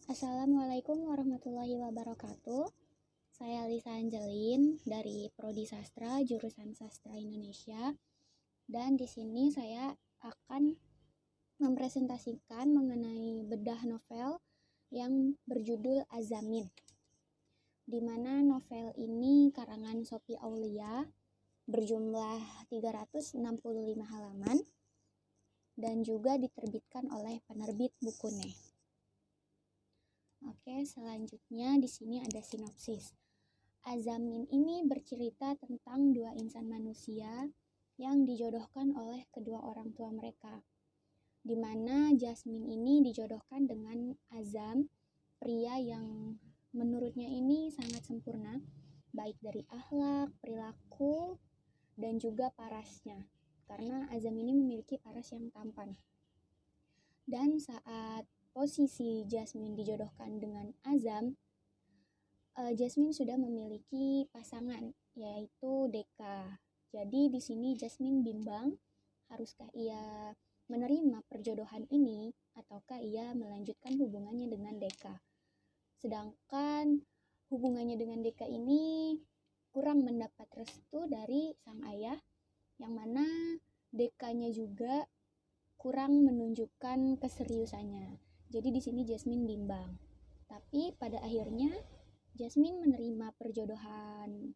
Assalamualaikum warahmatullahi wabarakatuh. Saya Lisa Angelin dari Prodi Sastra, jurusan Sastra Indonesia. Dan di sini saya akan mempresentasikan mengenai bedah novel yang berjudul Azamin. Di mana novel ini karangan Sophie Aulia berjumlah 365 halaman dan juga diterbitkan oleh penerbit Bukune. Oke, selanjutnya di sini ada sinopsis. Azamin ini bercerita tentang dua insan manusia yang dijodohkan oleh kedua orang tua mereka. Di mana Jasmine ini dijodohkan dengan Azam, pria yang menurutnya ini sangat sempurna, baik dari akhlak, perilaku, dan juga parasnya. Karena Azam ini memiliki paras yang tampan. Dan saat posisi Jasmine dijodohkan dengan Azam, Jasmine sudah memiliki pasangan, yaitu Deka. Jadi di sini Jasmine bimbang, haruskah ia menerima perjodohan ini ataukah ia melanjutkan hubungannya dengan Deka. Sedangkan hubungannya dengan Deka ini kurang mendapat restu dari sang ayah, yang mana Dekanya juga kurang menunjukkan keseriusannya. Jadi di sini Jasmine bimbang. Tapi pada akhirnya Jasmine menerima perjodohan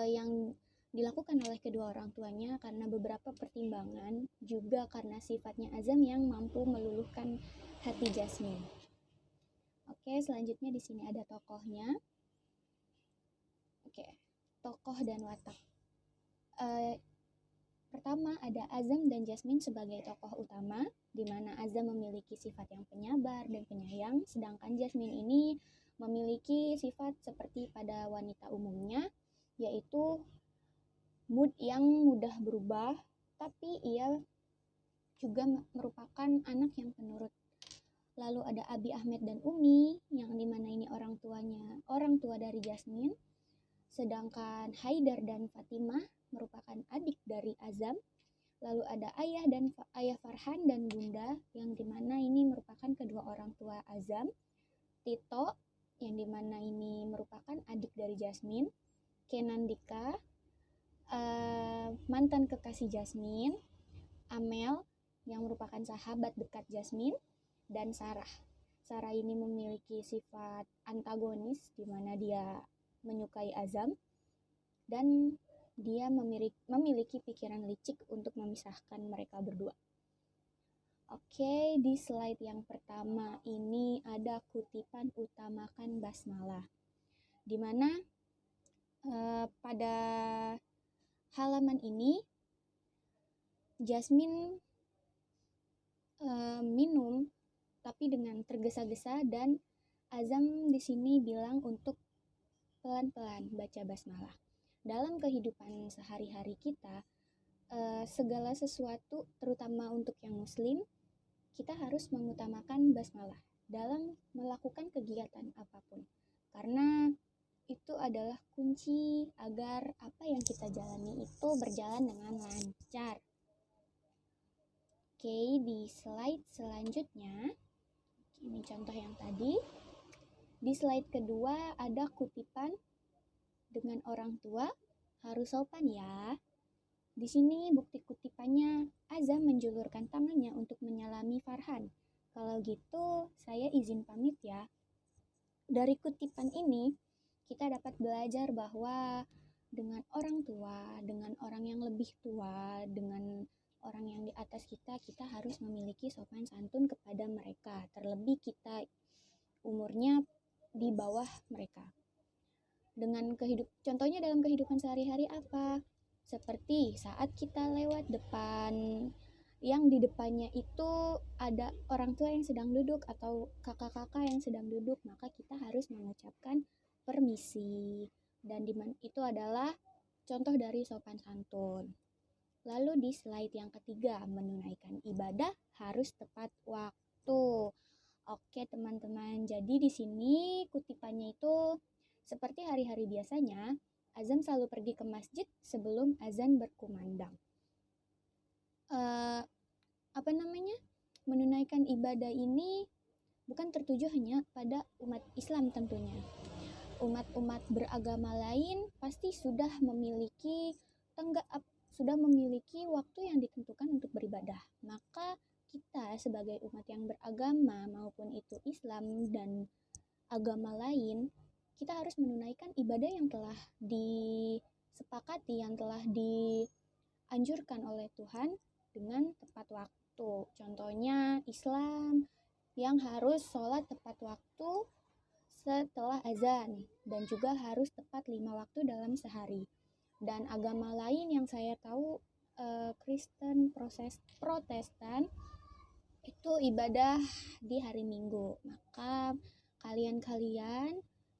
yang dilakukan oleh kedua orang tuanya karena beberapa pertimbangan, juga karena sifatnya Azam yang mampu meluluhkan hati Jasmine. Oke, selanjutnya di sini ada tokohnya. Oke, tokoh dan watak. Pertama ada Azam dan Jasmine sebagai tokoh utama, di mana Azam memiliki sifat yang penyabar dan penyayang, sedangkan Jasmine ini memiliki sifat seperti pada wanita umumnya, yaitu mood yang mudah berubah, tapi ia juga merupakan anak yang penurut. Lalu ada Abi Ahmed dan Umi, yang dimana ini orang tua dari Jasmine, sedangkan Haidar dan Fatimah merupakan adik dari Azam. Lalu ada ayah Farhan dan Bunda, yang dimana ini merupakan kedua orang tua Azam. Tito, yang dimana ini merupakan adik dari Jasmine. Kenan Dika, mantan kekasih Jasmine. Amel, yang merupakan sahabat dekat Jasmine. Dan Sarah. Sarah ini memiliki sifat antagonis, di mana dia menyukai Azam dan dia memiliki pikiran licik untuk memisahkan mereka berdua. Oke, di slide yang pertama ini ada kutipan utamakan basmalah, di mana pada halaman ini Jasmine minum tapi dengan tergesa-gesa, dan Azam di sini bilang untuk pelan-pelan baca basmalah. Dalam kehidupan sehari-hari kita, segala sesuatu, terutama untuk yang muslim, kita harus mengutamakan basmalah dalam melakukan kegiatan apapun, karena itu adalah kunci agar apa yang kita jalani itu berjalan dengan lancar. Oke, di slide selanjutnya, ini contoh yang tadi. Di slide kedua ada kutipan, dengan orang tua harus sopan ya. Di sini bukti kutipannya, Azam menjulurkan tangannya untuk menyalami Farhan. Kalau gitu, saya izin pamit ya. Dari kutipan ini, kita dapat belajar bahwa dengan orang tua, dengan orang yang lebih tua, dengan orang yang di atas kita, kita harus memiliki sopan santun kepada mereka. Terlebih kita umurnya di bawah mereka. Contohnya dalam kehidupan sehari-hari apa? Seperti saat kita lewat depan, yang di depannya itu ada orang tua yang sedang duduk atau kakak-kakak yang sedang duduk, maka kita harus mengucapkan permisi. Dan itu adalah contoh dari sopan santun. Lalu di slide yang ketiga, menunaikan ibadah harus tepat waktu. Oke teman-teman, jadi di sini kutipannya itu seperti hari-hari biasanya, Azam selalu pergi ke masjid sebelum azan berkumandang. Menunaikan ibadah ini bukan tertuju hanya pada umat Islam tentunya. Umat-umat beragama lain pasti sudah memiliki waktu yang ditentukan untuk beribadah. Maka kita sebagai umat yang beragama, maupun itu Islam dan agama lain, kita harus menunaikan ibadah yang telah disepakati, yang telah dianjurkan oleh Tuhan dengan tepat waktu. Contohnya Islam yang harus sholat tepat waktu setelah azan, dan juga harus tepat 5 waktu dalam sehari. Dan agama lain yang saya tahu, Kristen, Protestan, itu ibadah di hari Minggu. Maka kalian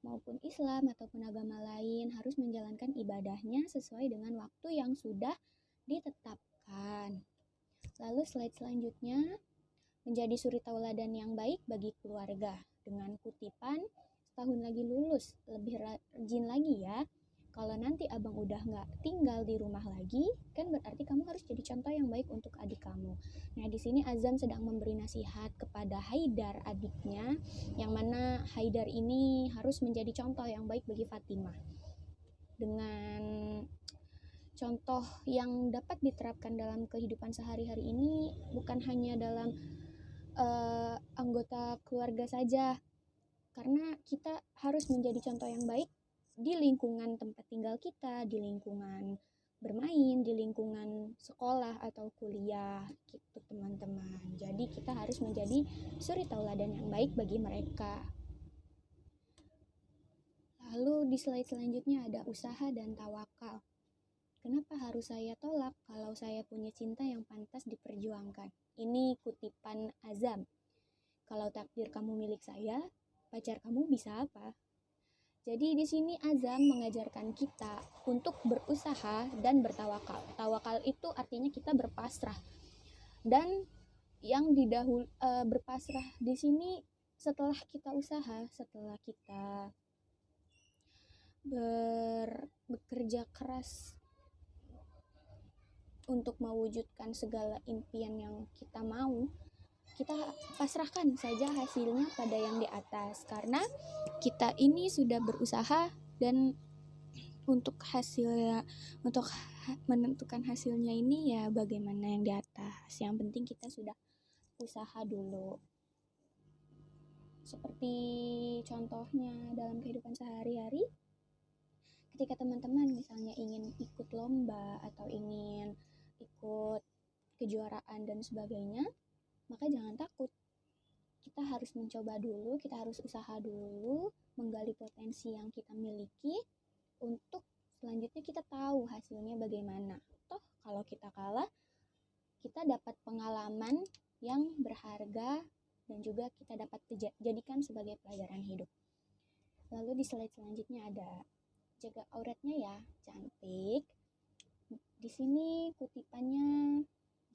maupun Islam ataupun agama lain harus menjalankan ibadahnya sesuai dengan waktu yang sudah ditetapkan. Lalu slide selanjutnya, menjadi suri tauladan yang baik bagi keluarga, dengan kutipan, setahun lagi lulus, lebih rajin lagi ya. Kalau nanti abang udah nggak tinggal di rumah lagi, kan berarti kamu harus jadi contoh yang baik untuk adik kamu. Nah, di sini Azam sedang memberi nasihat kepada Haidar, adiknya, yang mana Haidar ini harus menjadi contoh yang baik bagi Fatimah. Dengan contoh yang dapat diterapkan dalam kehidupan sehari-hari ini, bukan hanya dalam anggota keluarga saja, karena kita harus menjadi contoh yang baik di lingkungan tempat tinggal kita, di lingkungan bermain, di lingkungan sekolah atau kuliah gitu teman-teman. Jadi kita harus menjadi suri tauladan yang baik bagi mereka. Lalu di slide selanjutnya ada usaha dan tawakal. Kenapa harus saya tolak kalau saya punya cinta yang pantas diperjuangkan? Ini kutipan Azam. Kalau takdir kamu milik saya, pacar kamu bisa apa? Jadi di sini Azam mengajarkan kita untuk berusaha dan bertawakal. Tawakal itu artinya kita berpasrah. Dan yang berpasrah di sini setelah kita usaha, setelah kita bekerja keras untuk mewujudkan segala impian yang kita mau, kita pasrahkan saja hasilnya pada yang di atas, karena kita ini sudah berusaha, dan untuk menentukan hasilnya ini ya bagaimana yang di atas. Yang penting kita sudah usaha dulu. Seperti contohnya dalam kehidupan sehari-hari, ketika teman-teman misalnya ingin ikut lomba atau ingin ikut kejuaraan dan sebagainya, maka jangan takut. Kita harus mencoba dulu, kita harus usaha dulu, menggali potensi yang kita miliki, untuk selanjutnya kita tahu hasilnya bagaimana. Toh kalau kita kalah, kita dapat pengalaman yang berharga dan juga kita dapat jadikan sebagai pelajaran hidup. Lalu di slide selanjutnya ada jaga auratnya ya, cantik. Di sini kutipannya,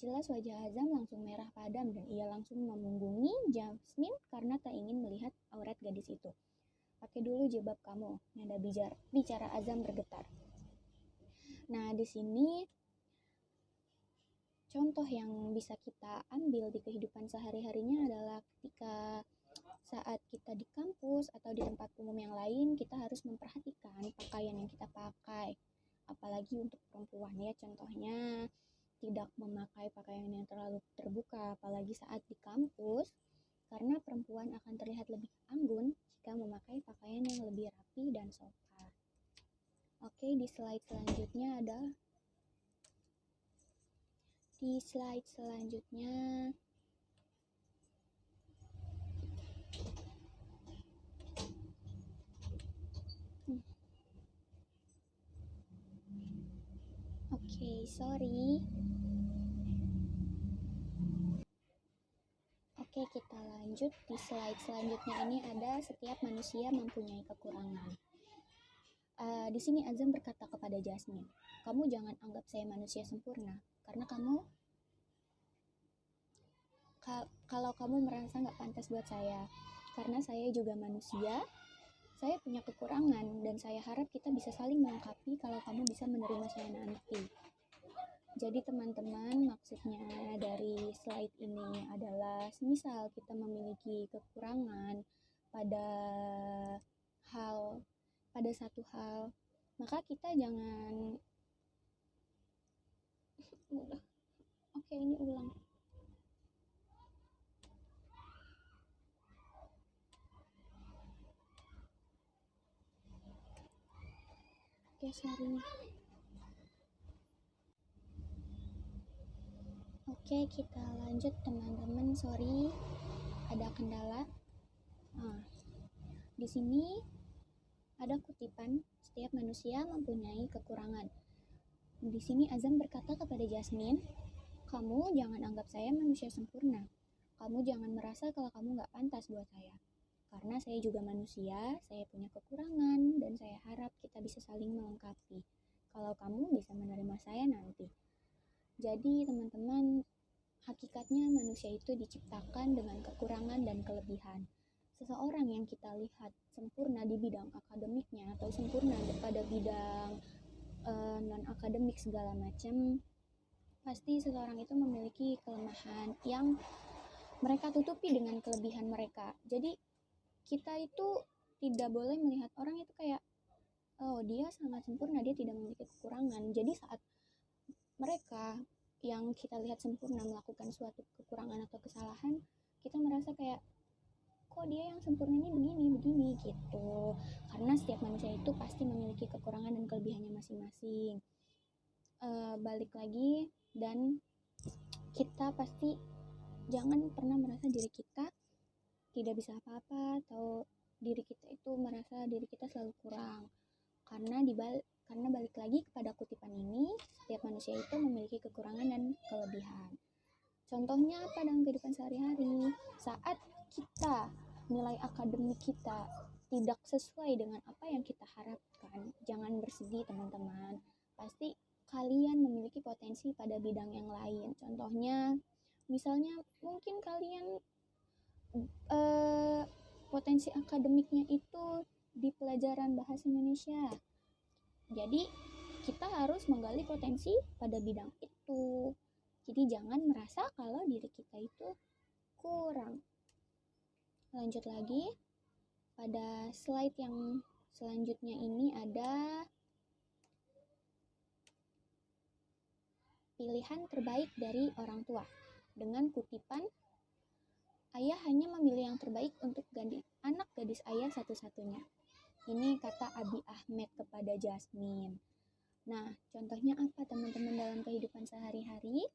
jelas wajah Azam langsung merah padam dan ia langsung memunggungi Jasmine karena tak ingin melihat aurat gadis itu. Pakai dulu jilbab kamu, nada bicara Azam bergetar. Nah, di sini contoh yang bisa kita ambil di kehidupan sehari-harinya adalah ketika saat kita di kampus atau di tempat umum yang lain, kita harus memperhatikan pakaian yang kita pakai. Apalagi untuk perempuan ya, contohnya tidak memakai pakaian yang terlalu terbuka, apalagi saat di kampus, karena perempuan akan terlihat lebih anggun jika memakai pakaian yang lebih rapi dan sopan. Oke, di slide selanjutnya sorry. Oke, kita lanjut. Di slide selanjutnya ini ada setiap manusia mempunyai kekurangan. Di sini Azam berkata kepada Jasmine, kamu jangan anggap saya manusia sempurna, karena kalau kamu merasa nggak pantas buat saya, karena saya juga manusia, saya punya kekurangan, dan saya harap kita bisa saling melengkapi kalau kamu bisa menerima saya nanti. Jadi teman-teman, maksudnya dari slide ini adalah terbatas. Misal kita memiliki kekurangan pada satu hal, maka kita jangan Oke, ini ulang. Oke, sorry. Oke, kita lanjut teman-teman. Sorry, ada kendala. Di sini ada kutipan, setiap manusia mempunyai kekurangan. Di sini Azam berkata kepada Jasmine, kamu jangan anggap saya manusia sempurna. Kamu jangan merasa kalau kamu gak pantas buat saya. Karena saya juga manusia, saya punya kekurangan, dan saya harap kita bisa saling melengkapi. Kalau kamu bisa menerima saya nanti. Jadi teman-teman, hakikatnya manusia itu diciptakan dengan kekurangan dan kelebihan. Seseorang yang kita lihat sempurna di bidang akademiknya atau sempurna pada bidang non-akademik segala macam, pasti seseorang itu memiliki kelemahan yang mereka tutupi dengan kelebihan mereka. Jadi kita itu tidak boleh melihat orang itu kayak, oh dia sangat sempurna, dia tidak memiliki kekurangan. Jadi saat mereka yang kita lihat sempurna melakukan suatu kekurangan atau kesalahan, kita merasa kayak, kok dia yang sempurna ini begini gitu. Karena setiap manusia itu pasti memiliki kekurangan dan kelebihannya masing-masing. Balik lagi, dan kita pasti jangan pernah merasa diri kita tidak bisa apa-apa atau diri kita itu merasa diri kita selalu kurang. Karena balik lagi kepada kutipan ini, setiap manusia itu memiliki kekurangan dan kelebihan. Contohnya apa dalam kehidupan sehari-hari? Saat kita nilai akademik kita tidak sesuai dengan apa yang kita harapkan, jangan bersedih teman-teman. Pasti kalian memiliki potensi pada bidang yang lain. Contohnya, misalnya mungkin kalian potensi akademiknya itu di pelajaran bahasa Indonesia. Jadi kita harus menggali potensi pada bidang itu. Jadi jangan merasa kalau diri kita itu kurang. Lanjut lagi, pada slide yang selanjutnya ini ada pilihan terbaik dari orang tua dengan kutipan, ayah hanya memilih yang terbaik untuk anak gadis ayah satu-satunya. Ini kata Abi Ahmed kepada Jasmine. Nah, contohnya apa teman-teman dalam kehidupan sehari-hari?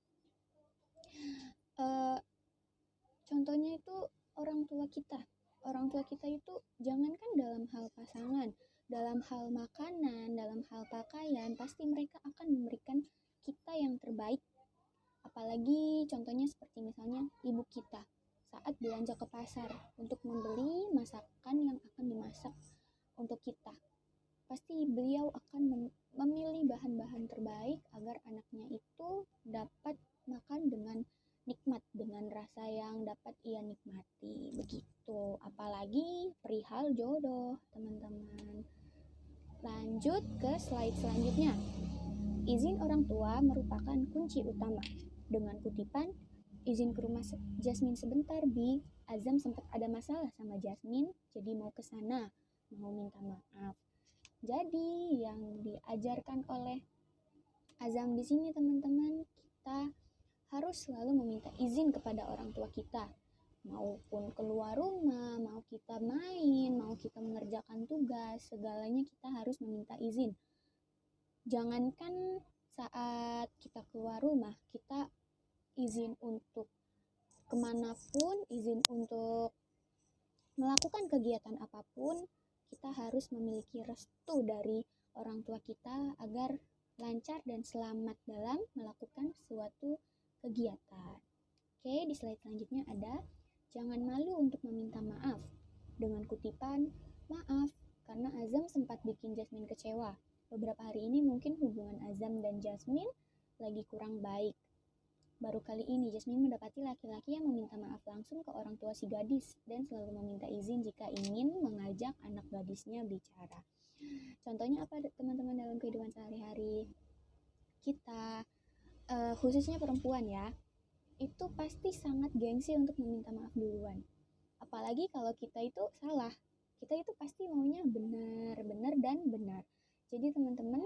Contohnya itu orang tua kita. Orang tua kita itu jangankan dalam hal pasangan, dalam hal makanan, dalam hal pakaian, pasti mereka akan memberikan kita yang terbaik. Apalagi contohnya seperti misalnya ibu kita saat belanja ke pasar untuk membeli masakan yang akan dimasak untuk kita. Pasti beliau akan memilih bahan-bahan terbaik agar anaknya itu dapat makan dengan nikmat, dengan rasa yang dapat ia nikmati, begitu. Apalagi perihal jodoh, teman-teman. Lanjut ke slide selanjutnya. Izin orang tua merupakan kunci utama. Dengan kutipan, izin ke rumah Jasmine sebentar, Bi. Azam sempat ada masalah sama Jasmine, jadi mau ke sana, mau minta maaf. Jadi yang diajarkan oleh Azam di sini teman-teman, kita harus selalu meminta izin kepada orang tua kita. Maupun keluar rumah, mau kita main, mau kita mengerjakan tugas, segalanya kita harus meminta izin. Jangankan saat kita keluar rumah, kita izin untuk kemanapun, izin untuk melakukan kegiatan apapun, kita harus memiliki restu dari orang tua kita agar lancar dan selamat dalam melakukan suatu kegiatan. Oke, di slide selanjutnya ada, jangan malu untuk meminta maaf. Dengan kutipan, maaf, karena Azam sempat bikin Jasmine kecewa. Beberapa hari ini mungkin hubungan Azam dan Jasmine lagi kurang baik. Baru kali ini Jasmine mendapati laki-laki yang meminta maaf langsung ke orang tua si gadis dan selalu meminta izin jika ingin mengajak anak gadisnya bicara. Contohnya apa teman-teman dalam kehidupan sehari-hari? Kita, khususnya perempuan ya, itu pasti sangat gengsi untuk meminta maaf duluan. Apalagi kalau kita itu salah. Kita itu pasti maunya benar, benar dan benar. Jadi teman-teman,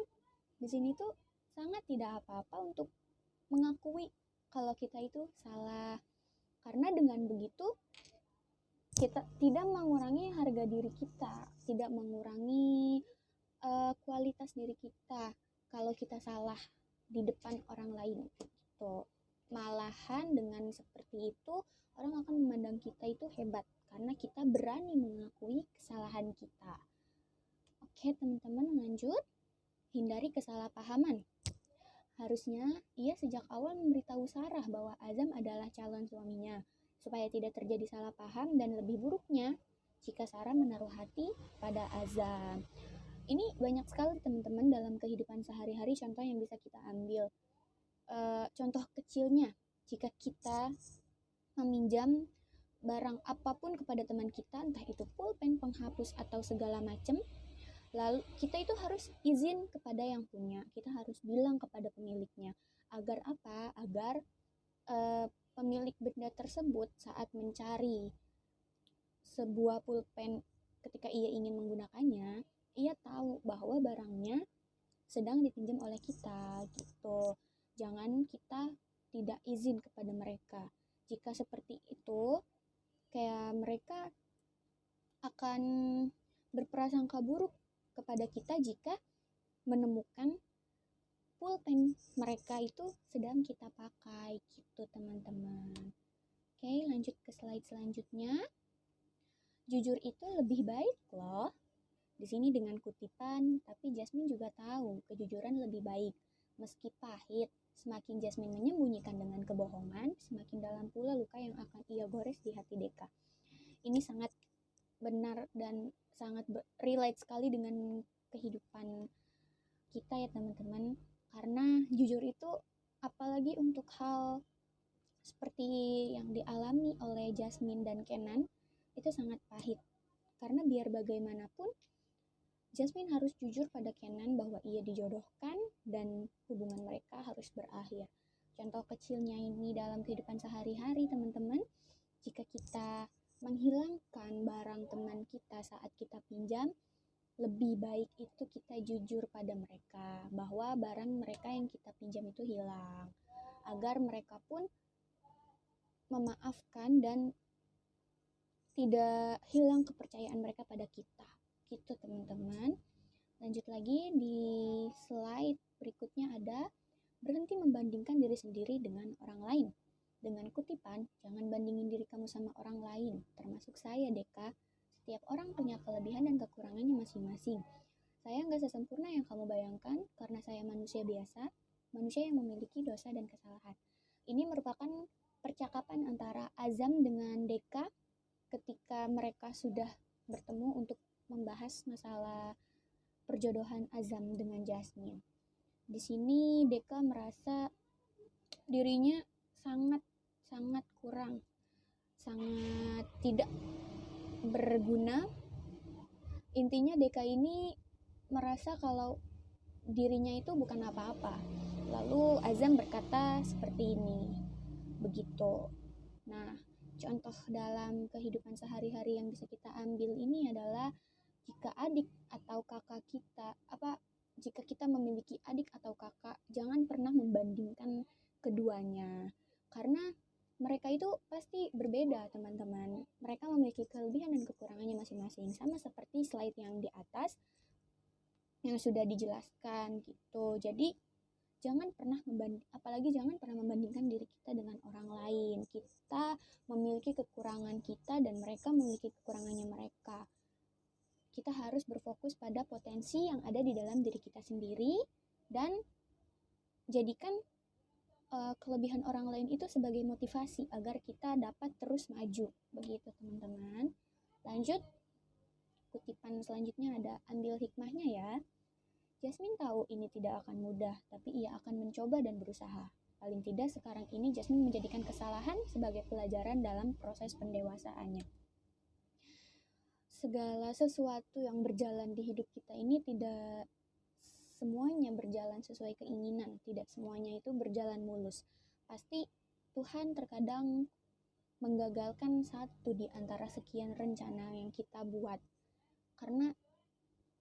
di sini tuh sangat tidak apa-apa untuk mengakui kalau kita itu salah. Karena dengan begitu kita tidak mengurangi harga diri kita, tidak mengurangi kualitas diri kita kalau kita salah di depan orang lain gitu. Malahan dengan seperti itu orang akan memandang kita itu hebat karena kita berani mengakui kesalahan kita. Oke teman-teman, lanjut. Hindari kesalahpahaman. Harusnya ia sejak awal memberitahu Sarah bahwa Azam adalah calon suaminya, supaya tidak terjadi salah paham dan lebih buruknya jika Sarah menaruh hati pada Azam. Ini banyak sekali teman-teman dalam kehidupan sehari-hari contoh yang bisa kita ambil. Contoh kecilnya, jika kita meminjam barang apapun kepada teman kita, entah itu pulpen, penghapus, atau segala macam, lalu kita itu harus izin kepada yang punya, kita harus bilang kepada pemiliknya. Agar apa? Agar pemilik benda tersebut saat mencari sebuah pulpen ketika ia ingin menggunakannya, ia tahu bahwa barangnya sedang dipinjam oleh kita gitu. Jangan kita tidak izin kepada mereka. Jika seperti itu, kayak mereka akan berprasangka buruk kepada kita jika menemukan pulpen mereka itu sedang kita pakai gitu teman-teman. Oke, lanjut ke slide selanjutnya. Jujur itu lebih baik loh. Di sini dengan kutipan, tapi Jasmine juga tahu kejujuran lebih baik. Meski pahit, semakin Jasmine menyembunyikan dengan kebohongan, semakin dalam pula luka yang akan ia gores di hati Deka. Ini sangat benar dan sangat relate sekali dengan kehidupan kita ya teman-teman. Karena jujur itu apalagi untuk hal seperti yang dialami oleh Jasmine dan Kenan itu sangat pahit. Karena biar bagaimanapun Jasmine harus jujur pada Kenan bahwa ia dijodohkan dan hubungan mereka harus berakhir. Contoh kecilnya ini dalam kehidupan sehari-hari teman-teman, jika kita menghilangkan barang teman kita saat kita pinjam, lebih baik itu kita jujur pada mereka bahwa barang mereka yang kita pinjam itu hilang, agar mereka pun memaafkan dan tidak hilang kepercayaan mereka pada kita. Gitu teman-teman. Lanjut lagi di slide berikutnya ada berhenti membandingkan diri sendiri dengan orang lain. Dengan kutipan, jangan bandingin diri kamu sama orang lain, termasuk saya Deka. Setiap orang punya kelebihan dan kekurangannya masing-masing. Saya nggak sesempurna yang kamu bayangkan karena saya manusia biasa, manusia yang memiliki dosa dan kesalahan. Ini merupakan percakapan antara Azam dengan Deka ketika mereka sudah bertemu untuk membahas masalah perjodohan Azam dengan Jasmine. Di sini Deka merasa dirinya sangat kurang, sangat tidak berguna. Intinya Deka ini merasa kalau dirinya itu bukan apa-apa. Lalu Azam berkata seperti ini, begitu. Nah, contoh dalam kehidupan sehari-hari yang bisa kita ambil ini adalah jika adik atau kakak kita, jika kita memiliki adik atau kakak, jangan pernah membandingkan keduanya. Karena mereka itu pasti berbeda, teman-teman. Mereka memiliki kelebihan dan kekurangannya masing-masing. Sama seperti slide yang di atas yang sudah dijelaskan gitu. Jadi jangan pernah membandingkan diri kita dengan orang lain. Kita memiliki kekurangan kita dan mereka memiliki kekurangannya mereka. Kita harus berfokus pada potensi yang ada di dalam diri kita sendiri dan jadikan kelebihan orang lain itu sebagai motivasi agar kita dapat terus maju. Begitu teman-teman. Lanjut, kutipan selanjutnya ada ambil hikmahnya ya. Jasmine tahu ini tidak akan mudah, tapi ia akan mencoba dan berusaha. Paling tidak sekarang ini Jasmine menjadikan kesalahan sebagai pelajaran dalam proses pendewasaannya. Segala sesuatu yang berjalan di hidup kita ini tidak semuanya berjalan sesuai keinginan, tidak semuanya itu berjalan mulus. Pasti Tuhan terkadang menggagalkan satu di antara sekian rencana yang kita buat. Karena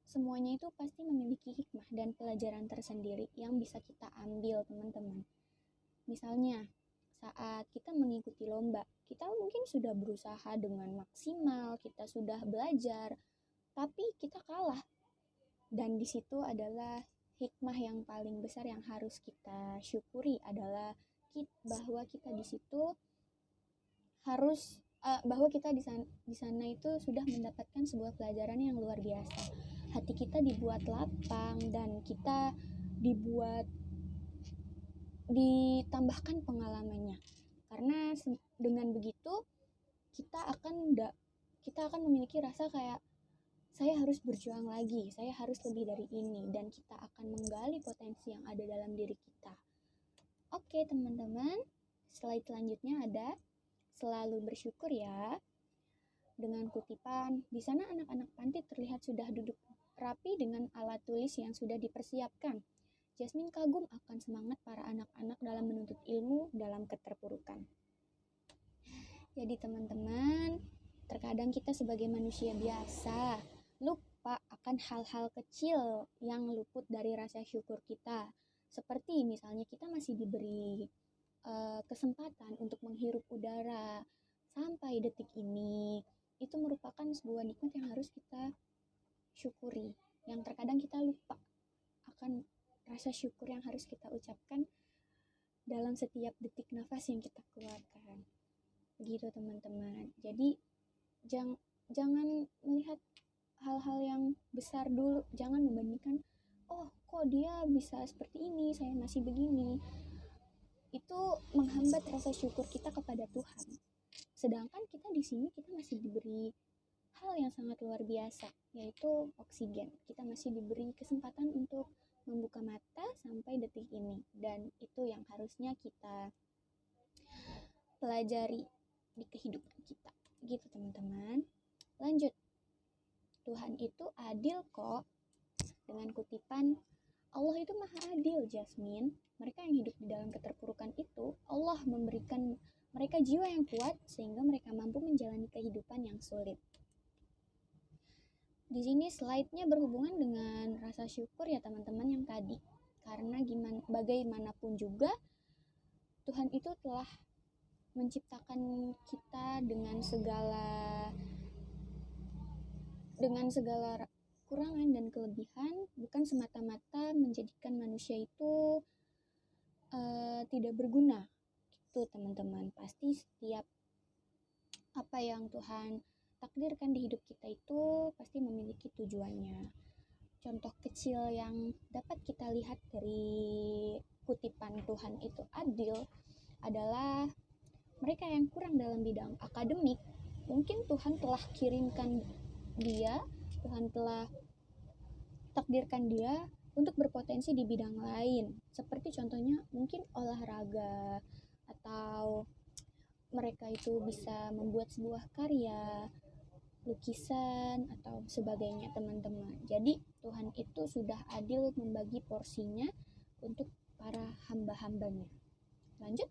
semuanya itu pasti memiliki hikmah dan pelajaran tersendiri yang bisa kita ambil, teman-teman. Misalnya, saat kita mengikuti lomba, kita mungkin sudah berusaha dengan maksimal, kita sudah belajar, tapi kita kalah. Dan di situ adalah hikmah yang paling besar yang harus kita syukuri adalah bahwa kita di situ harus bahwa kita di sana itu sudah mendapatkan sebuah pelajaran yang luar biasa. Hati kita dibuat lapang dan kita ditambahkan pengalamannya. Karena dengan begitu kita akan memiliki rasa kayak saya harus berjuang lagi, saya harus lebih dari ini, dan kita akan menggali potensi yang ada dalam diri kita. Oke, teman-teman, slide selanjutnya ada selalu bersyukur ya. Dengan kutipan, di sana anak-anak panti terlihat sudah duduk rapi dengan alat tulis yang sudah dipersiapkan. Jasmine kagum akan semangat para anak-anak dalam menuntut ilmu dalam keterpurukan. Jadi teman-teman, terkadang kita sebagai manusia biasa lupa akan hal-hal kecil yang luput dari rasa syukur kita. Seperti misalnya kita masih diberi kesempatan untuk menghirup udara sampai detik ini. Itu merupakan sebuah nikmat yang harus kita syukuri. Yang terkadang kita lupa akan rasa syukur yang harus kita ucapkan dalam setiap detik nafas yang kita keluarkan. Begitu teman-teman. Jadi jangan melihat hal-hal yang besar dulu. Jangan membandingkan, oh kok dia bisa seperti ini, saya masih begini. Itu menghambat rasa syukur kita kepada Tuhan. Sedangkan kita di sini kita masih diberi hal yang sangat luar biasa, yaitu oksigen. Kita masih diberi kesempatan untuk membuka mata sampai detik ini, dan itu yang harusnya kita pelajari di kehidupan kita. Gitu teman-teman. Lanjut. Tuhan itu adil kok. Dengan kutipan, Allah itu maha adil, Jasmine. Mereka yang hidup di dalam keterpurukan itu, Allah memberikan mereka jiwa yang kuat sehingga mereka mampu menjalani kehidupan yang sulit. Di sini slide-nya berhubungan dengan rasa syukur ya teman-teman yang tadi. Karena bagaimanapun juga Tuhan itu telah menciptakan kita dengan segala kurangan dan kelebihan, bukan semata-mata menjadikan manusia itu tidak berguna. Gitu teman-teman. Pasti setiap apa yang Tuhan takdirkan di hidup kita itu pasti memiliki tujuannya. Contoh kecil yang dapat kita lihat dari kutipan Tuhan itu adil adalah mereka yang kurang dalam bidang akademik. Mungkin Tuhan telah kirimkan dia, Tuhan telah takdirkan dia untuk berpotensi di bidang lain. Seperti contohnya mungkin olahraga, atau mereka itu bisa membuat sebuah karya, lukisan, atau sebagainya teman-teman. Jadi Tuhan itu sudah adil membagi porsinya untuk para hamba-hambanya. Lanjut.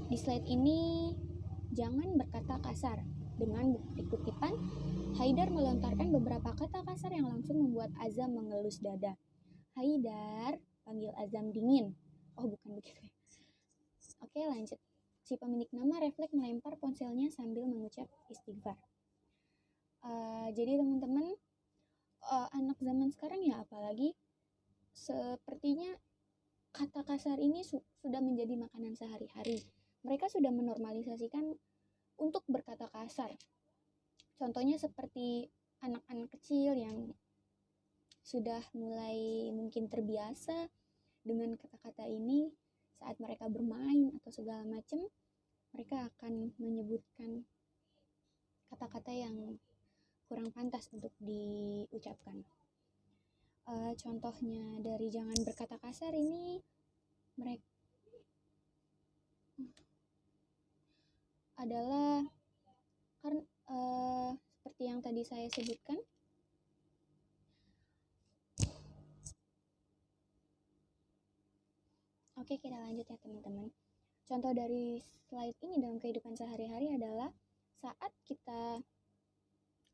Di slide ini, jangan berkata kasar. Dengan bukti kutipan, Haidar melontarkan beberapa kata kasar yang langsung membuat Azam mengelus dada. Haidar, panggil Azam dingin. Oh bukan begitu ya. Oke lanjut. Si pemilik nama refleks melempar ponselnya sambil mengucap istighfar. Jadi teman-teman, anak zaman sekarang ya apalagi sepertinya kata kasar ini sudah menjadi makanan sehari-hari. Mereka sudah menormalisasikan untuk berkata kasar. Contohnya seperti anak-anak kecil yang sudah mulai mungkin terbiasa dengan kata-kata ini saat mereka bermain atau segala macam, mereka akan menyebutkan kata-kata yang kurang pantas untuk diucapkan. Contohnya dari jangan berkata kasar ini, mereka adalah karena seperti yang tadi saya sebutkan, oke kita lanjut ya teman-teman. Contoh dari slide ini dalam kehidupan sehari-hari adalah saat kita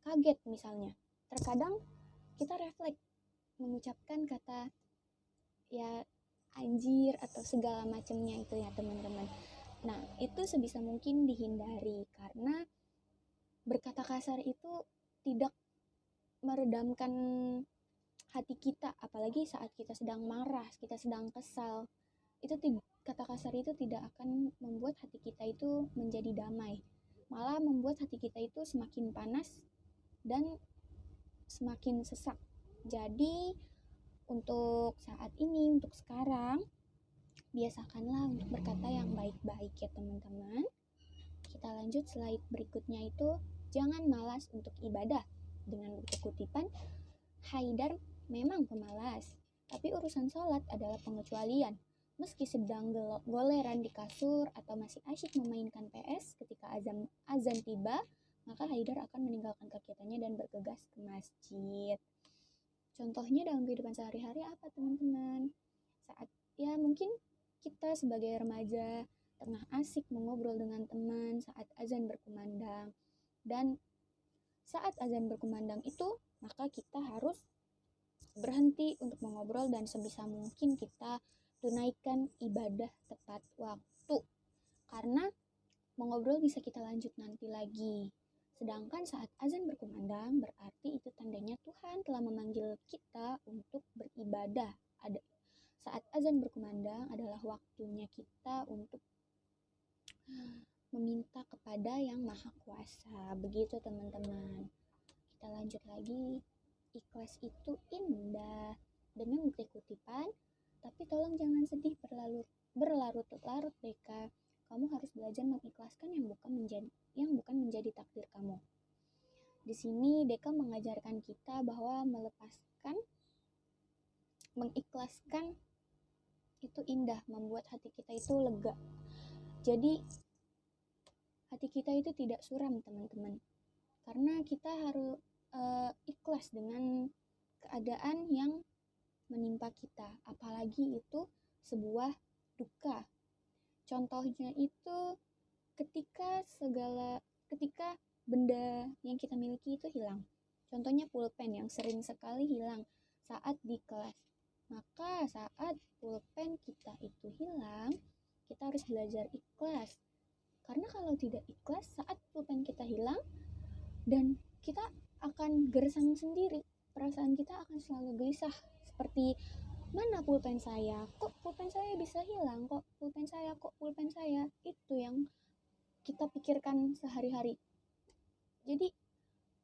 kaget misalnya. Terkadang kita refleks mengucapkan kata ya anjir atau segala macamnya itu ya teman-teman. Nah, itu sebisa mungkin dihindari karena berkata kasar itu tidak meredamkan hati kita, apalagi saat kita sedang marah, kita sedang kesal. Itu kata kasar itu tidak akan membuat hati kita itu menjadi damai, malah membuat hati kita itu semakin panas dan semakin sesak. Jadi untuk saat ini, untuk sekarang, biasakanlah untuk berkata yang baik-baik ya teman-teman. Kita lanjut slide berikutnya, itu jangan malas untuk ibadah. Dengan buku kutipan, Haidar memang pemalas, tapi urusan sholat adalah pengecualian. Meski sedang goleran di kasur atau masih asyik memainkan PS ketika azan tiba, maka Haidar akan meninggalkan kegiatannya dan bergegas ke masjid. Contohnya dalam kehidupan sehari-hari apa teman-teman? Saat ya mungkin kita sebagai remaja tengah asik mengobrol dengan teman saat azan berkumandang, dan saat azan berkumandang itu maka kita harus berhenti untuk mengobrol dan sebisa mungkin kita tunaikan ibadah tepat waktu, karena mengobrol bisa kita lanjut nanti lagi. Sedangkan saat azan berkumandang berarti itu tandanya Tuhan telah memanggil kita untuk beribadah. Saat azan berkumandang adalah waktunya kita untuk meminta kepada Yang Maha Kuasa. Begitu teman-teman. Kita lanjut lagi. Ikhlas itu indah. Dengan bukti kutipan, tapi tolong jangan sedih berlarut-larut Deka. Kamu harus belajar mengikhlaskan yang bukan menjadi takdir kamu. Di sini Deka mengajarkan kita bahwa mengikhlaskan itu indah, membuat hati kita itu lega. Jadi hati kita itu tidak suram teman-teman, karena kita harus ikhlas dengan keadaan yang menimpa kita, apalagi itu sebuah duka. Contohnya itu ketika benda yang kita miliki itu hilang. Contohnya pulpen yang sering sekali hilang saat di kelas. Maka saat pulpen kita itu hilang, kita harus belajar ikhlas. Karena kalau tidak ikhlas saat pulpen kita hilang, dan kita akan gersang sendiri, perasaan kita akan selalu gelisah, seperti mana pulpen saya, kok pulpen saya bisa hilang, kok pulpen saya, itu yang kita pikirkan sehari-hari. Jadi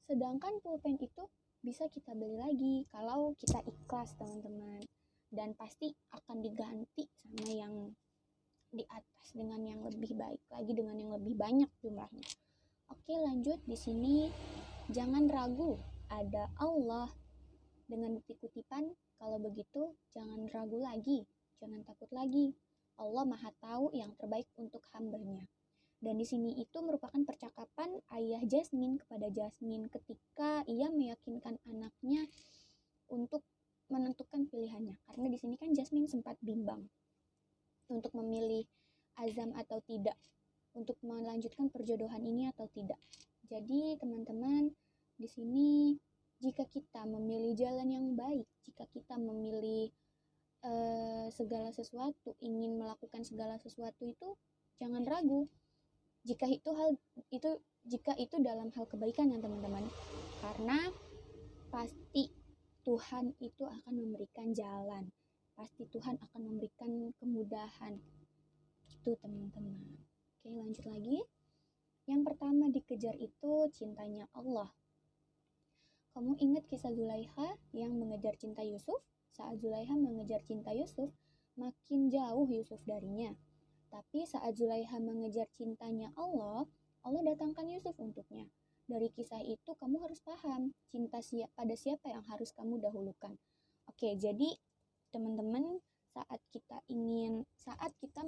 sedangkan pulpen itu bisa kita beli lagi kalau kita ikhlas teman-teman, dan pasti akan diganti sama yang di atas dengan yang lebih baik lagi, dengan yang lebih banyak jumlahnya. Oke, lanjut. Di sini jangan ragu, ada Allah. Dengan bukti kutipan, kalau begitu jangan ragu lagi, jangan takut lagi. Allah Maha Tahu yang terbaik untuk hambanya. Dan di sini itu merupakan percakapan ayah Jasmine kepada Jasmine ketika ia meyakinkan anaknya untuk menentukan pilihannya. Karena di sini kan Jasmine sempat bimbang untuk memilih Azam atau tidak, untuk melanjutkan perjodohan ini atau tidak. Jadi teman-teman, di sini jika kita memilih jalan yang baik, jika kita memilih segala sesuatu, ingin melakukan segala sesuatu itu jangan ragu. Jika itu dalam hal kebaikan ya teman-teman, karena pasti Tuhan itu akan memberikan jalan, pasti Tuhan akan memberikan kemudahan. Itu teman-teman. Oke, lanjut lagi. Yang pertama dikejar itu cintanya Allah. Kamu ingat kisah Zulaiha yang mengejar cinta Yusuf? Saat Zulaiha mengejar cinta Yusuf, makin jauh Yusuf darinya. Tapi saat Zulaiha mengejar cintanya Allah, Allah datangkan Yusuf untuknya. Dari kisah itu kamu harus paham cinta pada siapa yang harus kamu dahulukan. Oke, jadi teman-teman, saat kita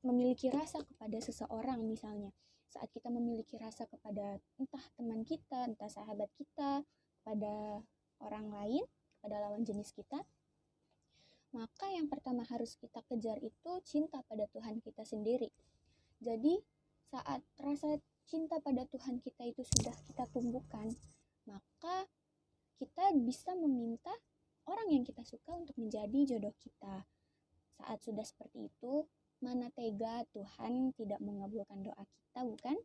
memiliki rasa kepada seseorang, misalnya saat kita memiliki rasa kepada entah teman kita, entah sahabat kita, kepada orang lain, kepada lawan jenis kita, maka yang pertama harus kita kejar itu cinta pada Tuhan kita sendiri. Jadi saat rasa cinta pada Tuhan kita itu sudah kita tumbuhkan, maka kita bisa meminta orang yang kita suka untuk menjadi jodoh kita. Saat sudah seperti itu, mana tega Tuhan tidak mengabulkan doa kita, bukan?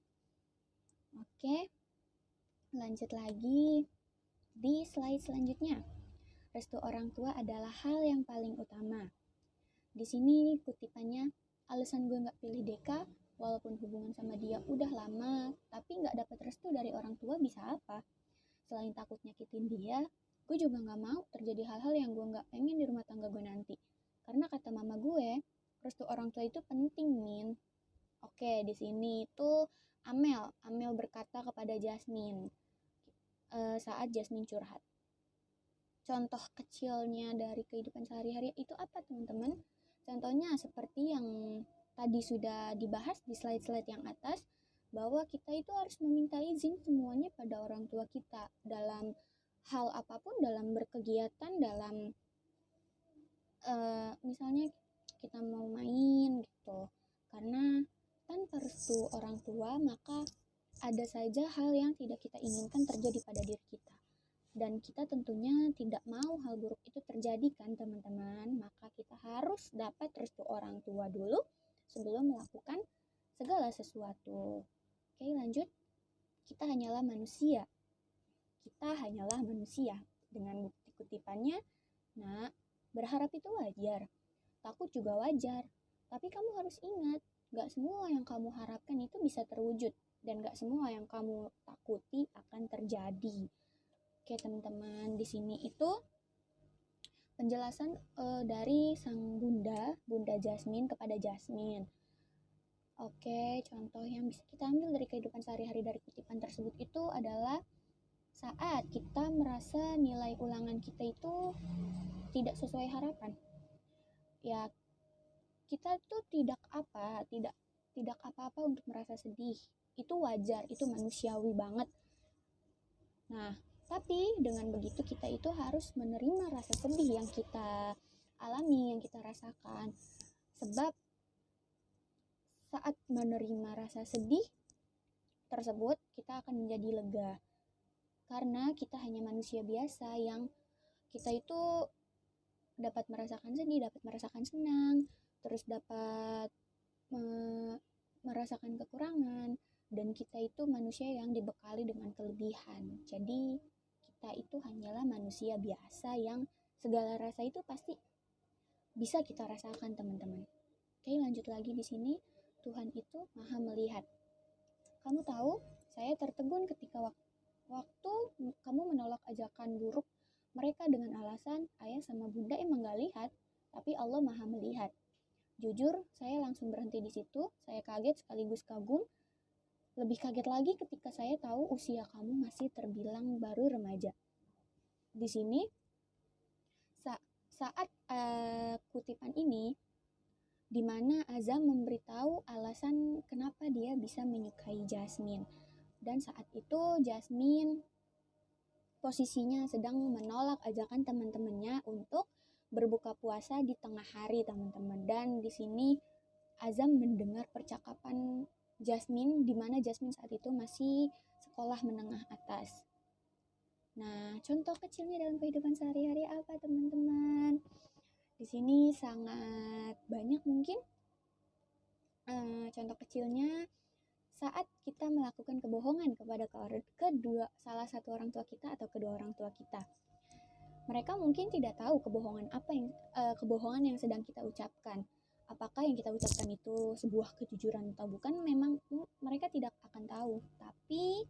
Oke, lanjut lagi di slide selanjutnya. Restu orang tua adalah hal yang paling utama. Di sini kutipannya, alasan gue gak pilih Deka, walaupun hubungan sama dia udah lama, tapi gak dapet restu dari orang tua bisa apa? Selain takut nyakitin dia, gue juga gak mau terjadi hal-hal yang gue gak pengen di rumah tangga gue nanti. Karena kata mama gue, restu orang tua itu penting, Min. Oke, di sini itu Amel berkata kepada Jasmine saat Jasmine curhat. Contoh kecilnya dari kehidupan sehari-hari itu apa, teman-teman? Contohnya seperti yang tadi sudah dibahas di slide-slide yang atas, bahwa kita itu harus meminta izin semuanya pada orang tua kita dalam hal apapun, dalam berkegiatan, dalam misalnya kita mau main gitu. Karena tanpa restu orang tua, maka ada saja hal yang tidak kita inginkan terjadi pada diri kita. Dan kita tentunya tidak mau hal buruk itu terjadi kan, teman-teman. Maka kita harus dapat restu orang tua dulu sebelum melakukan segala sesuatu. Oke, lanjut. Kita hanyalah manusia. Dengan bukti kutipannya, nah, berharap itu wajar, takut juga wajar. Tapi kamu harus ingat, gak semua yang kamu harapkan itu bisa terwujud, dan gak semua yang kamu takuti akan terjadi. Oke, teman-teman, di sini itu penjelasan dari sang Bunda Jasmine kepada Jasmine. Oke, contoh yang bisa kita ambil dari kehidupan sehari-hari dari kutipan tersebut itu adalah saat kita merasa nilai ulangan kita itu tidak sesuai harapan. Ya, kita tuh tidak apa-apa untuk merasa sedih. Itu wajar, itu manusiawi banget. Nah, tapi dengan begitu kita itu harus menerima rasa sedih yang kita alami, yang kita rasakan. Sebab saat menerima rasa sedih tersebut, kita akan menjadi lega. Karena kita hanya manusia biasa yang kita itu dapat merasakan sedih, dapat merasakan senang, terus dapat merasakan kekurangan, dan kita itu manusia yang dibekali dengan kelebihan. Jadi kita itu hanyalah manusia biasa yang segala rasa itu pasti bisa kita rasakan, teman-teman. Oke, lanjut lagi di sini. Tuhan itu Maha melihat. Kamu tahu, saya tertegun ketika waktu kamu menolak ajakan buruk mereka dengan alasan ayah sama bunda emang gak lihat, tapi Allah Maha melihat. Jujur, saya langsung berhenti di situ. Saya kaget sekaligus kagum. Lebih kaget lagi ketika saya tahu usia kamu masih terbilang baru remaja. Di sini, saat kutipan ini, di mana Azam memberitahu alasan kenapa dia bisa menyukai Jasmine. Dan saat itu Jasmine posisinya sedang menolak ajakan teman-temannya untuk berbuka puasa di tengah hari, teman-teman. Dan di sini Azam mendengar percakapan Jasmine, di mana Jasmine saat itu masih sekolah menengah atas. Nah, contoh kecilnya dalam kehidupan sehari-hari apa, teman-teman? Di sini sangat banyak mungkin. Contoh kecilnya saat kita melakukan kebohongan kepada salah satu orang tua kita atau kedua orang tua kita. Mereka mungkin tidak tahu kebohongan yang sedang kita ucapkan. Apakah yang kita ucapkan itu sebuah kejujuran atau bukan, memang mereka tidak akan tahu. Tapi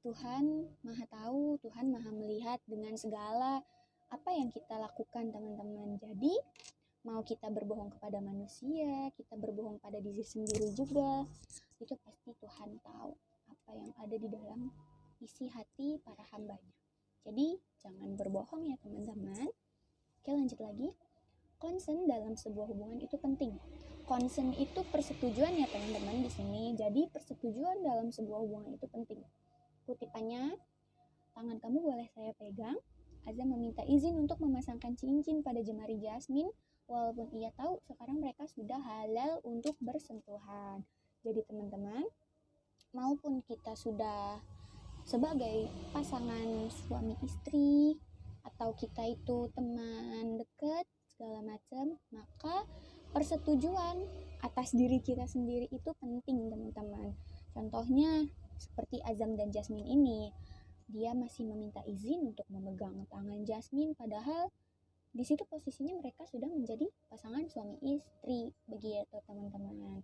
Tuhan Maha tahu, Tuhan Maha melihat dengan segala apa yang kita lakukan, teman-teman. Jadi mau kita berbohong kepada manusia, kita berbohong pada diri sendiri juga, itu pasti Tuhan tahu apa yang ada di dalam isi hati para hambanya. Jadi jangan berbohong ya, teman-teman. Oke, lanjut lagi. Konsen dalam sebuah hubungan itu penting. Konsen itu persetujuan ya, teman-teman, di sini. Jadi persetujuan dalam sebuah hubungan itu penting. Kutipannya, tangan kamu boleh saya pegang. Azam meminta izin untuk memasangkan cincin pada jemari Jasmine walaupun ia tahu sekarang mereka sudah halal untuk bersentuhan. Jadi teman-teman, maupun kita sudah sebagai pasangan suami istri atau kita itu teman dekat segala macam, maka persetujuan atas diri kita sendiri itu penting teman-teman. Contohnya seperti Azam dan Jasmine ini, dia masih meminta izin untuk memegang tangan Jasmine, padahal di situ posisinya mereka sudah menjadi pasangan suami istri, begitu teman-teman.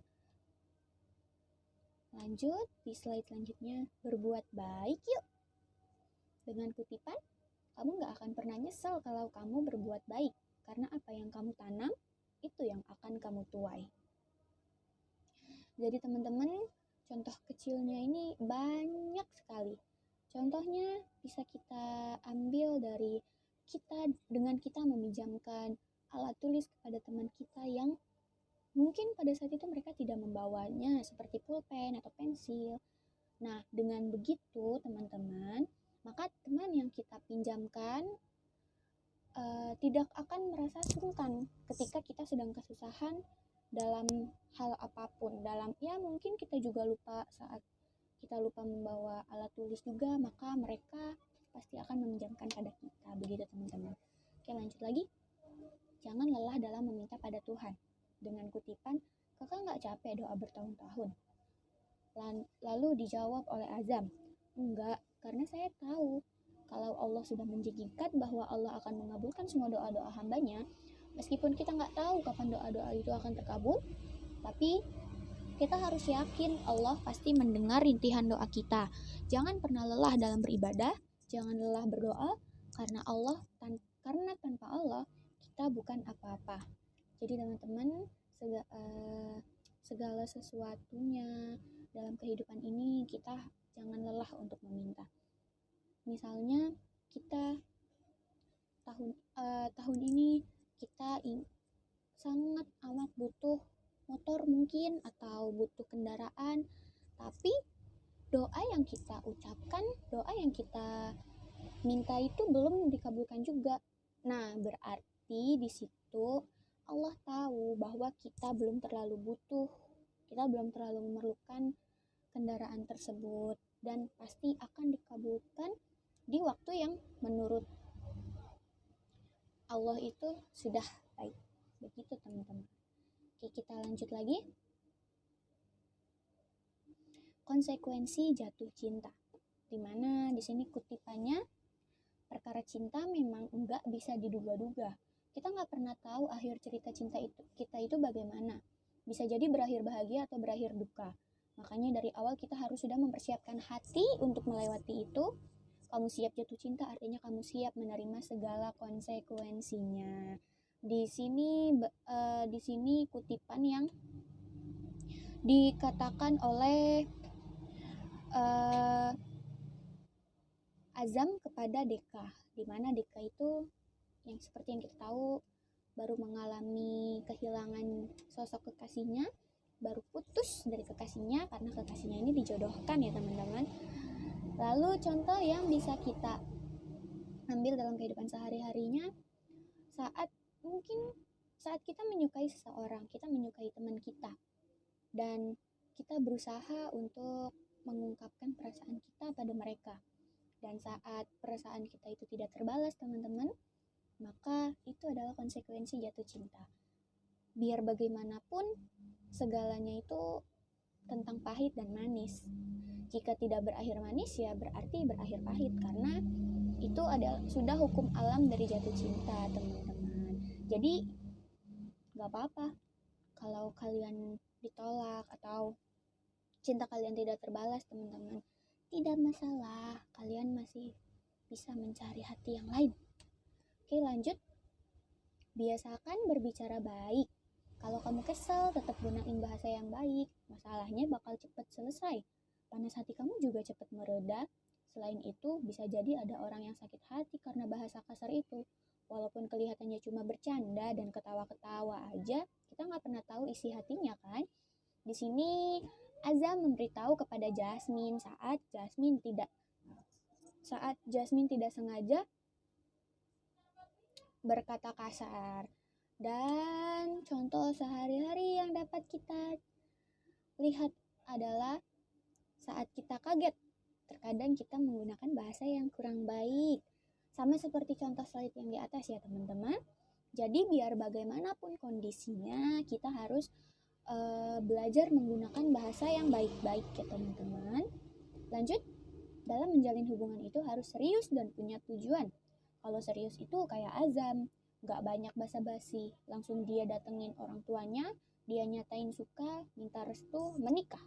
Lanjut di slide selanjutnya, berbuat baik yuk. Dengan kutipan, kamu gak akan pernah nyesel kalau kamu berbuat baik, karena apa yang kamu tanam, itu yang akan kamu tuai. Jadi teman-teman, contoh kecilnya ini banyak sekali. Contohnya bisa kita ambil dari kita meminjamkan alat tulis kepada teman kita yang mungkin pada saat itu mereka tidak membawanya, seperti pulpen atau pensil. Nah, dengan begitu teman-teman, maka teman yang kita pinjamkan tidak akan merasa sungkan ketika kita sedang kesusahan dalam hal apapun. Mungkin kita juga lupa saat kita lupa membawa alat tulis juga, maka mereka pasti akan meminjamkan pada kita, begitu teman-teman. Oke, lanjut lagi. Jangan lelah dalam meminta pada Tuhan. Dengan kutipan, kakak gak capek doa bertahun-tahun? Lalu dijawab oleh Azam, enggak, karena saya tahu kalau Allah sudah menjanjikan bahwa Allah akan mengabulkan semua doa-doa hambanya. Meskipun kita gak tahu kapan doa-doa itu akan terkabul, tapi kita harus yakin Allah pasti mendengar rintihan doa kita. Jangan pernah lelah dalam beribadah, jangan lelah berdoa, karena tanpa Allah kita bukan apa-apa. Jadi teman-teman, segala sesuatunya dalam kehidupan ini kita jangan lelah untuk meminta. Misalnya kita tahun ini kita sangat amat butuh motor mungkin atau butuh kendaraan, tapi doa yang kita ucapkan, doa yang kita minta itu belum dikabulkan juga. Nah, berarti di situ Allah tahu bahwa kita belum terlalu butuh, kita belum terlalu memerlukan kendaraan tersebut, dan pasti akan dikabulkan di waktu yang menurut Allah itu sudah baik. Begitu teman-teman. Oke, kita lanjut lagi. Konsekuensi jatuh cinta. Dimana di sini kutipannya, perkara cinta memang enggak bisa diduga-duga. Kita nggak pernah tahu akhir cerita cinta kita itu bagaimana. Bisa jadi berakhir bahagia atau berakhir duka. Makanya dari awal kita harus sudah mempersiapkan hati untuk melewati itu. Kamu siap jatuh cinta artinya kamu siap menerima segala konsekuensinya. Di sini kutipan yang dikatakan oleh Azam kepada Deka, di mana Deka itu yang seperti yang kita tahu baru mengalami kehilangan sosok kekasihnya, baru putus dari kekasihnya karena kekasihnya ini dijodohkan ya teman-teman. Lalu contoh yang bisa kita ambil dalam kehidupan sehari-harinya, saat kita menyukai seseorang, kita menyukai teman kita, dan kita berusaha untuk mengungkapkan perasaan kita pada mereka, dan saat perasaan kita itu tidak terbalas teman-teman, maka itu adalah konsekuensi jatuh cinta. Biar bagaimanapun segalanya itu tentang pahit dan manis. Jika tidak berakhir manis ya berarti berakhir pahit, karena itu adalah sudah hukum alam dari jatuh cinta teman-teman. Jadi gak apa-apa kalau kalian ditolak atau cinta kalian tidak terbalas teman-teman. Tidak masalah, kalian masih bisa mencari hati yang lain. Oke, lanjut. Biasakan berbicara baik. Kalau kamu kesal, tetap gunain bahasa yang baik. Masalahnya bakal cepat selesai. Panas hati kamu juga cepat mereda. Selain itu, bisa jadi ada orang yang sakit hati karena bahasa kasar itu. Walaupun kelihatannya cuma bercanda dan ketawa-ketawa aja, kita nggak pernah tahu isi hatinya kan? Di sini Azam memberitahu kepada Jasmine saat Jasmine tidak sengaja berkata kasar. Dan contoh sehari-hari yang dapat kita lihat adalah saat kita kaget. Terkadang kita menggunakan bahasa yang kurang baik. Sama seperti contoh slide yang di atas ya teman-teman. Jadi biar bagaimanapun kondisinya, kita harus belajar menggunakan bahasa yang baik-baik ya teman-teman. Lanjut, dalam menjalin hubungan itu harus serius dan punya tujuan. Kalau serius itu kayak Azam, gak banyak basa-basi, langsung dia datengin orang tuanya, dia nyatain suka, minta restu, menikah.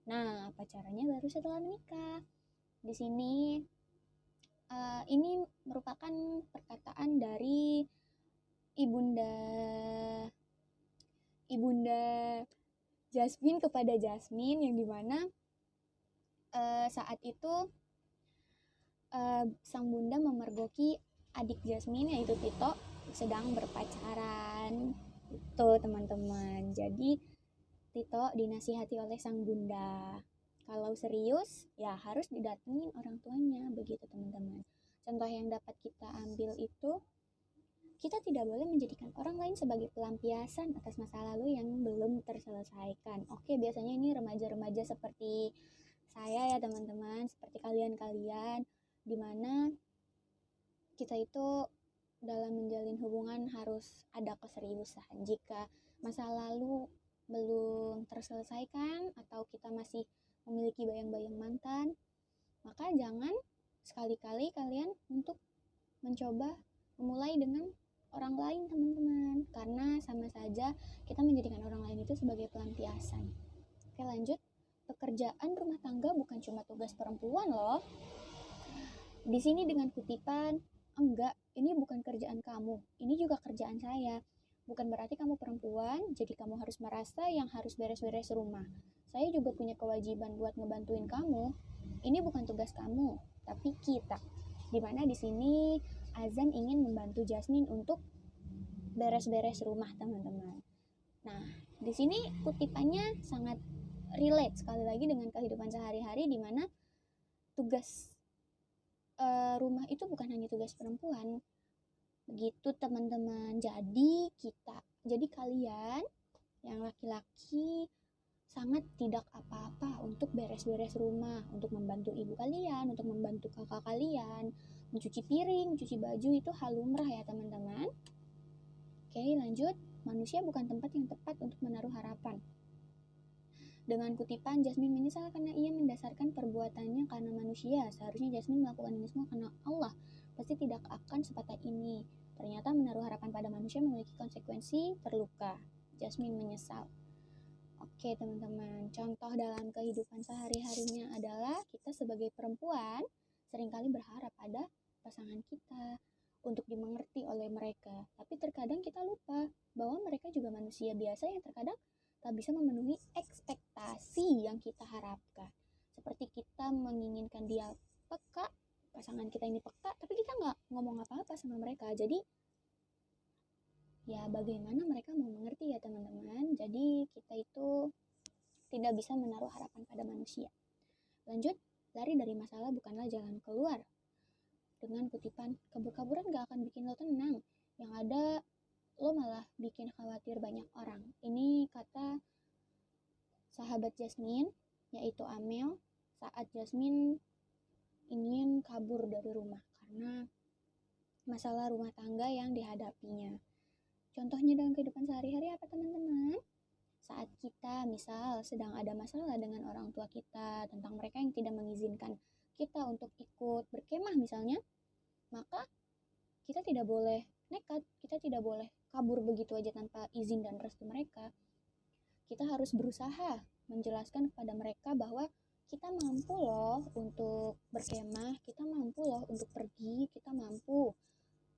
Nah, apa caranya baru setelah menikah? Di sini ini merupakan perkataan dari ibunda Jasmine kepada Jasmine, yang dimana saat itu sang bunda memergoki adik Jasmine yaitu Tito sedang berpacaran. Itu teman-teman. Jadi Tito dinasihati oleh sang bunda, kalau serius ya harus didatengin orang tuanya, begitu teman-teman. Contoh yang dapat kita ambil itu, kita tidak boleh menjadikan orang lain sebagai pelampiasan atas masa lalu yang belum terselesaikan. Oke, biasanya ini remaja-remaja seperti saya ya teman-teman, seperti kalian-kalian, dimana kita itu dalam menjalin hubungan harus ada keseriusan. Jika masa lalu belum terselesaikan atau kita masih memiliki bayang-bayang mantan, maka jangan sekali-kali kalian untuk mencoba memulai dengan orang lain teman-teman, karena sama saja kita menjadikan orang lain itu sebagai pelampiasan. Oke, lanjut. Pekerjaan rumah tangga bukan cuma tugas perempuan loh. Di sini dengan kutipan, enggak, ini bukan kerjaan kamu, ini juga kerjaan saya. Bukan berarti kamu perempuan, jadi kamu harus merasa yang harus beres-beres rumah. Saya juga punya kewajiban buat ngebantuin kamu. Ini bukan tugas kamu, tapi kita. Dimana di sini Azam ingin membantu Jasmine untuk beres-beres rumah teman-teman. Nah, di sini kutipannya sangat relate sekali lagi dengan kehidupan sehari-hari, di mana tugas rumah itu bukan hanya tugas perempuan. Begitu teman-teman. Jadi kalian yang laki-laki sangat tidak apa-apa untuk beres-beres rumah, untuk membantu ibu kalian, untuk membantu kakak kalian, mencuci piring, mencuci baju, itu hal lumrah ya teman-teman. Oke, lanjut. Manusia bukan tempat yang tepat untuk menaruh harapan. Dengan kutipan, Jasmine menyesal karena ia mendasarkan perbuatannya karena manusia. Seharusnya Jasmine melakukan ini semua karena Allah. Pasti tidak akan sepatah ini. Ternyata menaruh harapan pada manusia memiliki konsekuensi terluka. Jasmine menyesal. Oke teman-teman, contoh dalam kehidupan sehari-harinya adalah kita sebagai perempuan seringkali berharap pada pasangan kita untuk dimengerti oleh mereka. Tapi terkadang kita lupa bahwa mereka juga manusia biasa yang terkadang tak bisa memenuhi ekspektasi yang kita harapkan. Seperti kita menginginkan dia peka, pasangan kita ini peka, tapi kita nggak ngomong apa-apa sama mereka. Jadi ya bagaimana mereka mau mengerti ya teman-teman. Jadi kita itu tidak bisa menaruh harapan pada manusia. Lanjut, lari dari masalah bukanlah jalan keluar. Dengan kutipan, kabur-kaburan gak akan bikin lo tenang. Yang ada, lo malah bikin khawatir banyak orang. Ini kata sahabat Jasmine, yaitu Amel, saat Jasmine ingin kabur dari rumah karena masalah rumah tangga yang dihadapinya. Contohnya dalam kehidupan sehari-hari apa teman-teman? Saat kita misal sedang ada masalah dengan orang tua kita tentang mereka yang tidak mengizinkan kita untuk ikut berkemah misalnya, maka kita tidak boleh nekat, kita tidak boleh kabur begitu aja tanpa izin dan restu mereka. Kita harus berusaha menjelaskan kepada mereka bahwa kita mampu loh untuk berkemah, kita mampu loh untuk pergi, kita mampu.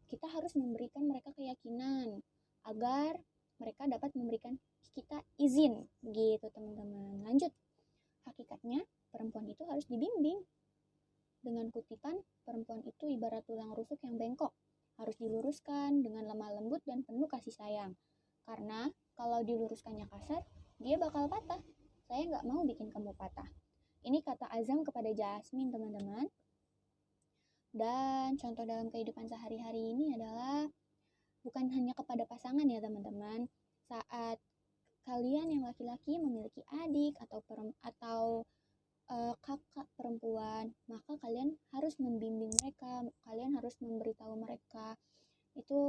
Kita harus memberikan mereka keyakinan agar mereka dapat memberikan kita izin, begitu teman-teman. Lanjut, hakikatnya perempuan itu harus dibimbing. Dengan kutipan, perempuan itu ibarat tulang rusuk yang bengkok, harus diluruskan dengan lemah lembut dan penuh kasih sayang. Karena kalau diluruskannya kasar, dia bakal patah. Saya nggak mau bikin kamu patah. Ini kata Azam kepada Jasmine teman-teman. Dan contoh dalam kehidupan sehari-hari ini adalah bukan hanya kepada pasangan ya teman-teman. Saat kalian yang laki-laki memiliki adik atau kakak perempuan, maka kalian harus membimbing mereka, kalian harus memberitahu mereka itu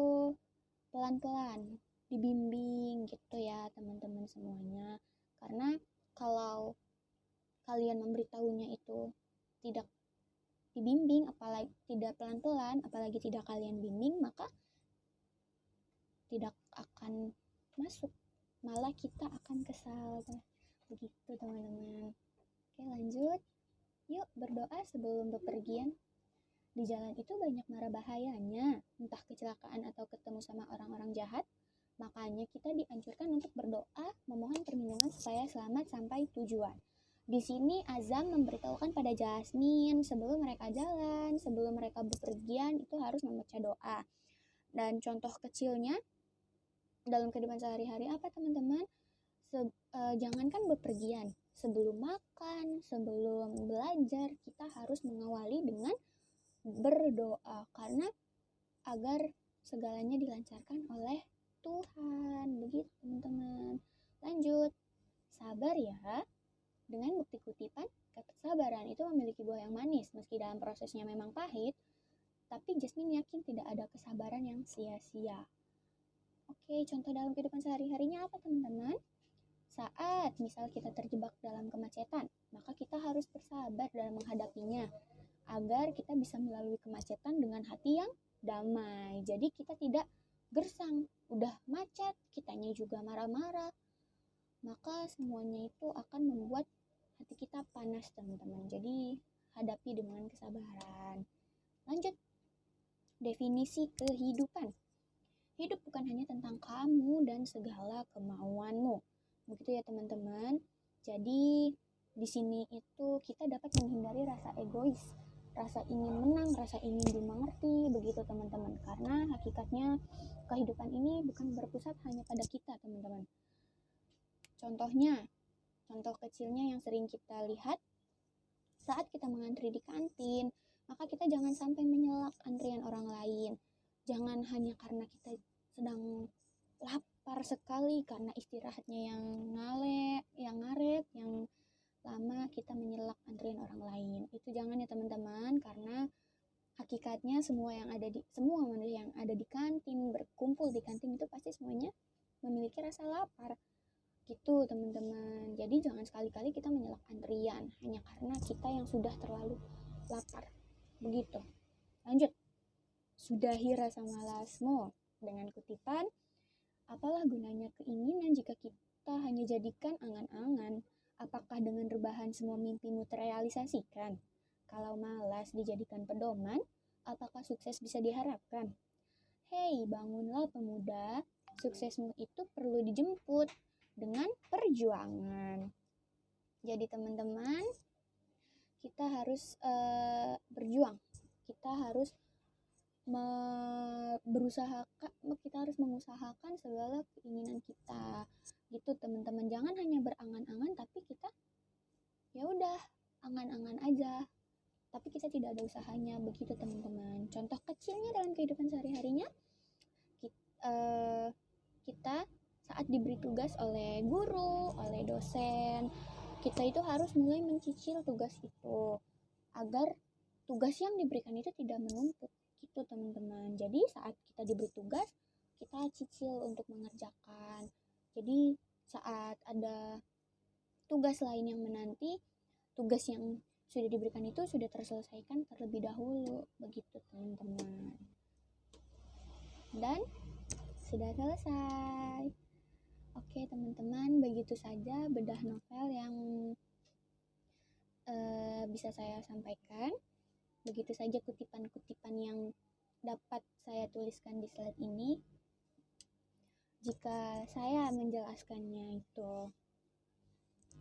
pelan-pelan, dibimbing gitu ya teman-teman semuanya. Karena kalau kalian memberitahunya itu tidak dibimbing, apalagi tidak pelan-pelan, apalagi tidak kalian bimbing, maka tidak akan masuk, malah kita akan kesal. Begitu teman-teman. Oke, lanjut. Yuk berdoa sebelum bepergian. Di jalan itu banyak mara bahayanya, entah kecelakaan atau ketemu sama orang-orang jahat. Makanya kita dianjurkan untuk berdoa, memohon perlindungan supaya selamat sampai tujuan. Di sini Azam memberitahukan pada Jasmine sebelum mereka jalan, sebelum mereka bepergian itu harus membaca doa. Dan contoh kecilnya dalam kehidupan sehari-hari apa teman-teman? Jangankan bepergian, sebelum makan, sebelum belajar, kita harus mengawali dengan berdoa, karena agar segalanya dilancarkan oleh Tuhan. Begitu teman-teman. Lanjut. Sabar ya. Dengan bukti kutipan, kesabaran itu memiliki buah yang manis. Meski dalam prosesnya memang pahit, tapi Jasmine yakin tidak ada kesabaran yang sia-sia. Oke, contoh dalam kehidupan sehari-harinya apa teman-teman? Saat misal kita terjebak dalam kemacetan, maka kita harus bersabar dalam menghadapinya agar kita bisa melalui kemacetan dengan hati yang damai. Jadi kita tidak gersang, udah macet, kitanya juga marah-marah. Maka semuanya itu akan membuat hati kita panas teman-teman. Jadi hadapi dengan kesabaran. Lanjut. Definisi kehidupan. Hidup bukan hanya tentang kamu dan segala kemauanmu. Begitu ya teman-teman. Jadi di sini itu kita dapat menghindari rasa egois, rasa ingin menang, rasa ingin dimengerti, begitu teman-teman. Karena hakikatnya kehidupan ini bukan berpusat hanya pada kita teman-teman. Contohnya, contoh kecilnya yang sering kita lihat saat kita mengantri di kantin, maka kita jangan sampai menyelak antrian orang lain. Jangan hanya karena kita sedang lapar sekali karena istirahatnya yang ngaret, yang lama kita menyelak antrian orang lain. Itu jangan ya teman-teman, karena hakikatnya semua manusia yang ada di kantin, berkumpul di kantin itu pasti semuanya memiliki rasa lapar. Gitu teman-teman. Jadi jangan sekali-kali kita menyelak antrian hanya karena kita yang sudah terlalu lapar. Begitu. Lanjut. Sudahi rasa malasmu dengan kutipan, apalah gunanya keinginan jika kita hanya jadikan angan-angan? Apakah dengan rebahan semua mimpimu terrealisasikan? Kalau malas dijadikan pedoman, apakah sukses bisa diharapkan? Hei, bangunlah pemuda, suksesmu itu perlu dijemput dengan perjuangan. Jadi teman-teman, kita harus berjuang. Kita harus mengusahakan segala keinginan kita. Gitu teman-teman, jangan hanya berangan-angan tapi kita ya udah angan-angan aja, tapi kita tidak ada usahanya. Begitu teman-teman. Contoh kecilnya dalam kehidupan sehari-harinya, kita saat diberi tugas oleh guru, oleh dosen, kita itu harus mulai mencicil tugas itu agar tugas yang diberikan itu tidak menumpuk. Gitu teman-teman. Jadi saat kita diberi tugas, kita cicil untuk mengerjakan. Jadi saat ada tugas lain yang menanti, tugas yang sudah diberikan itu sudah terselesaikan terlebih dahulu. Begitu teman-teman. Dan sudah selesai. Oke teman-teman, begitu saja bedah novel yang bisa saya sampaikan. Begitu saja kutipan-kutipan yang dapat saya tuliskan di slide ini. Jika saya menjelaskannya itu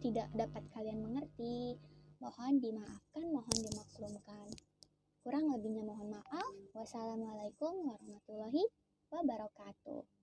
tidak dapat kalian mengerti, mohon dimaafkan, mohon dimaklumkan. Kurang lebihnya mohon maaf. Wassalamualaikum warahmatullahi wabarakatuh.